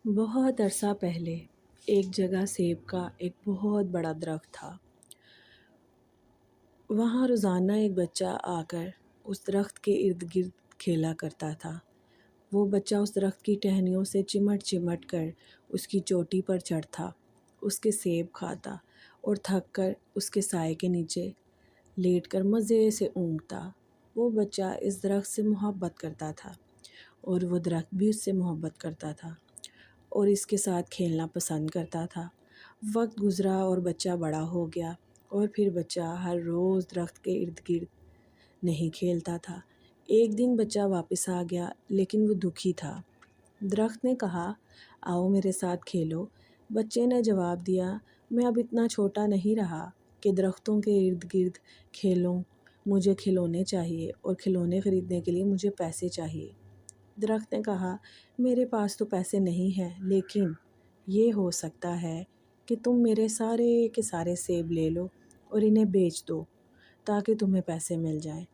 بہت عرصہ پہلے ایک جگہ سیب کا ایک بہت بڑا درخت تھا۔ وہاں روزانہ ایک بچہ آ کر اس درخت کے ارد گرد کھیلا کرتا تھا۔ وہ بچہ اس درخت کی ٹہنیوں سے چمٹ چمٹ کر اس کی چوٹی پر چڑھتا، اس کے سیب کھاتا اور تھک کر اس کے سائے کے نیچے لیٹ کر مزے سے اونگتا۔ وہ بچہ اس درخت سے محبت کرتا تھا اور وہ درخت بھی اس سے محبت کرتا تھا اور اس کے ساتھ کھیلنا پسند کرتا تھا۔ وقت گزرا اور بچہ بڑا ہو گیا اور پھر بچہ ہر روز درخت کے ارد گرد نہیں کھیلتا تھا۔ ایک دن بچہ واپس آ گیا لیکن وہ دکھی تھا۔ درخت نے کہا، آؤ میرے ساتھ کھیلو۔ بچے نے جواب دیا، میں اب اتنا چھوٹا نہیں رہا کہ درختوں کے ارد گرد کھیلوں، مجھے کھلونے چاہیے اور کھلونے خریدنے کے لیے مجھے پیسے چاہیے۔ درخت نے کہا، میرے پاس تو پیسے نہیں ہیں، لیکن یہ ہو سکتا ہے کہ تم میرے سارے کے سارے سیب لے لو اور انہیں بیچ دو تاکہ تمہیں پیسے مل جائیں۔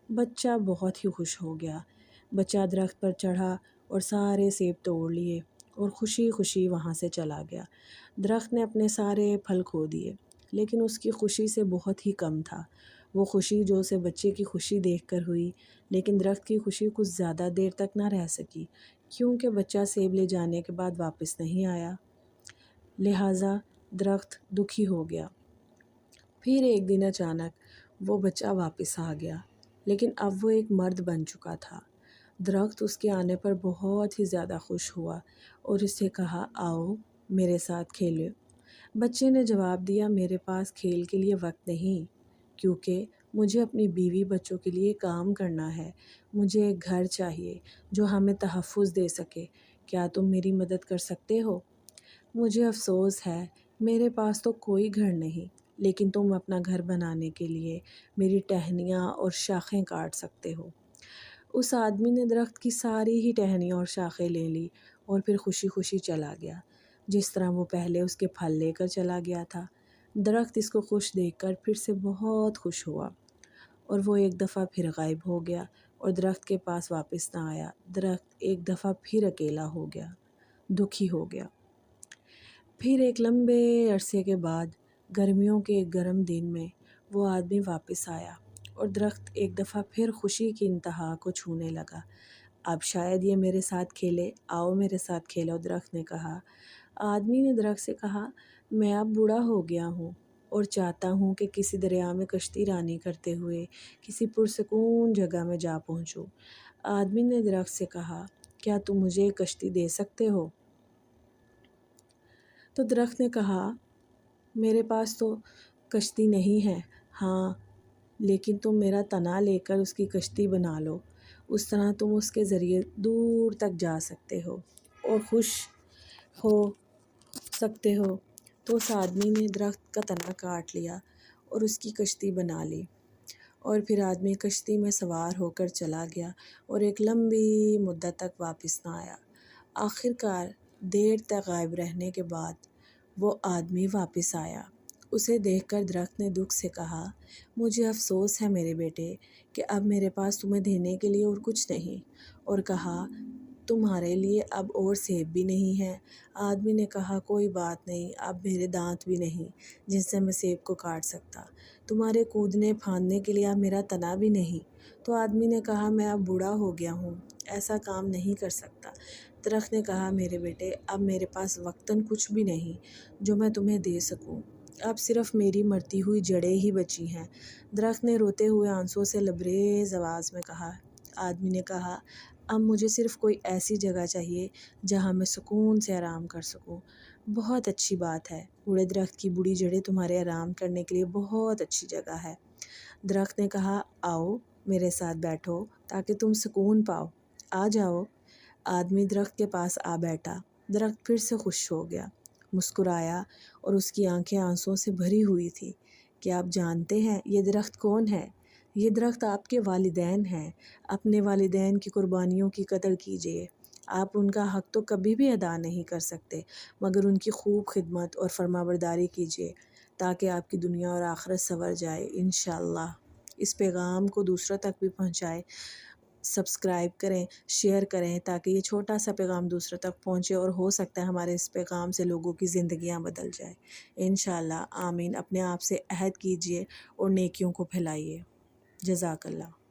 بچہ بہت ہی خوش ہو گیا۔ بچہ درخت پر چڑھا اور سارے سیب توڑ لیے اور خوشی خوشی وہاں سے چلا گیا۔ درخت نے اپنے سارے پھل کھو دیے، لیکن اس کی خوشی سے بہت ہی کم تھا۔ وہ خوشی جو اسے بچے کی خوشی دیکھ کر ہوئی، لیکن درخت کی خوشی کچھ زیادہ دیر تک نہ رہ سکی کیونکہ بچہ سیب لے جانے کے بعد واپس نہیں آیا۔ لہٰذا درخت دکھی ہو گیا۔ پھر ایک دن اچانک وہ بچہ واپس آ گیا، لیکن اب وہ ایک مرد بن چکا تھا۔ درخت اس کے آنے پر بہت ہی زیادہ خوش ہوا اور اس سے کہا، آؤ میرے ساتھ کھیلو۔ بچے نے جواب دیا، میرے پاس کھیل کے لیے وقت نہیں کیونکہ مجھے اپنی بیوی بچوں کے لیے کام کرنا ہے۔ مجھے ایک گھر چاہیے جو ہمیں تحفظ دے سکے۔ کیا تم میری مدد کر سکتے ہو؟ مجھے افسوس ہے، میرے پاس تو کوئی گھر نہیں، لیکن تم اپنا گھر بنانے کے لیے میری ٹہنیاں اور شاخیں کاٹ سکتے ہو۔ اس آدمی نے درخت کی ساری ہی ٹہنیاں اور شاخیں لے لی اور پھر خوشی خوشی چلا گیا، جس طرح وہ پہلے اس کے پھل لے کر چلا گیا تھا۔ درخت اس کو خوش دیکھ کر پھر سے بہت خوش ہوا اور وہ ایک دفعہ پھر غائب ہو گیا اور درخت کے پاس واپس نہ آیا۔ درخت ایک دفعہ پھر اکیلا ہو گیا، دکھی ہو گیا۔ پھر ایک لمبے عرصے کے بعد گرمیوں کے ایک گرم دن میں وہ آدمی واپس آیا اور درخت ایک دفعہ پھر خوشی کی انتہا کو چھونے لگا۔ اب شاید یہ میرے ساتھ کھیلے، آؤ میرے ساتھ کھیلو، درخت نے کہا۔ آدمی نے درخت سے کہا، میں اب بوڑھا ہو گیا ہوں اور چاہتا ہوں کہ کسی دریا میں کشتی رانی کرتے ہوئے کسی پرسکون جگہ میں جا پہنچوں۔ آدمی نے درخت سے کہا، کیا تم مجھے ایک کشتی دے سکتے ہو؟ تو درخت نے کہا، میرے پاس تو کشتی نہیں ہے، ہاں لیکن تم میرا تنا لے کر اس کی کشتی بنا لو، اس طرح تم اس کے ذریعے دور تک جا سکتے ہو اور خوش ہو سکتے ہو۔ تو اس آدمی نے درخت کا تنا کاٹ لیا اور اس کی کشتی بنا لی اور پھر آدمی کشتی میں سوار ہو کر چلا گیا اور ایک لمبی مدت تک واپس نہ آیا۔ آخر کار دیر تک غائب رہنے کے بعد وہ آدمی واپس آیا۔ اسے دیکھ کر درخت نے دکھ سے کہا، مجھے افسوس ہے میرے بیٹے کہ اب میرے پاس تمہیں دینے کے لیے اور کچھ نہیں، اور کہا، تمہارے لیے اب اور سیب بھی نہیں ہیں۔ آدمی نے کہا، کوئی بات نہیں، اب میرے دانت بھی نہیں جن سے میں سیب کو کاٹ سکتا، تمہارے کودنے پھاندنے کے لیے اب میرا تنا بھی نہیں۔ تو آدمی نے کہا، میں اب بوڑھا ہو گیا ہوں، ایسا کام نہیں کر سکتا۔ درخت نے کہا، میرے بیٹے اب میرے پاس وقتاً کچھ بھی نہیں جو میں تمہیں دے سکوں، اب صرف میری مرتی ہوئی جڑیں ہی بچی ہیں۔ درخت نے روتے ہوئے آنسوؤں سے لبریز آواز میں کہا۔ آدمی نے کہا، اب مجھے صرف کوئی ایسی جگہ چاہیے جہاں میں سکون سے آرام کر سکوں۔ بہت اچھی بات ہے، بوڑھے درخت کی بوڑھی جڑیں تمہارے آرام کرنے کے لیے بہت اچھی جگہ ہے۔ درخت نے کہا، آؤ میرے ساتھ بیٹھو تاکہ تم سکون پاؤ، آ جاؤ۔ آدمی درخت کے پاس آ بیٹھا۔ درخت پھر سے خوش ہو گیا، مسکرایا اور اس کی آنکھیں آنسوؤں سے بھری ہوئی تھی۔ کیا آپ جانتے ہیں یہ درخت کون ہے؟ یہ درخت آپ کے والدین ہیں۔ اپنے والدین کی قربانیوں کی قدر کیجیے۔ آپ ان کا حق تو کبھی بھی ادا نہیں کر سکتے، مگر ان کی خوب خدمت اور فرمانبرداری کیجیے تاکہ آپ کی دنیا اور آخرت سنور جائے انشاءاللہ۔ اس پیغام کو دوسروں تک بھی پہنچائے۔ سبسکرائب کریں، شیئر کریں تاکہ یہ چھوٹا سا پیغام دوسروں تک پہنچے، اور ہو سکتا ہے ہمارے اس پیغام سے لوگوں کی زندگیاں بدل جائیں۔ انشاءاللہ آمین۔ اپنے آپ سے عہد کیجئے اور نیکیوں کو پھیلائیے۔ جزاک اللہ۔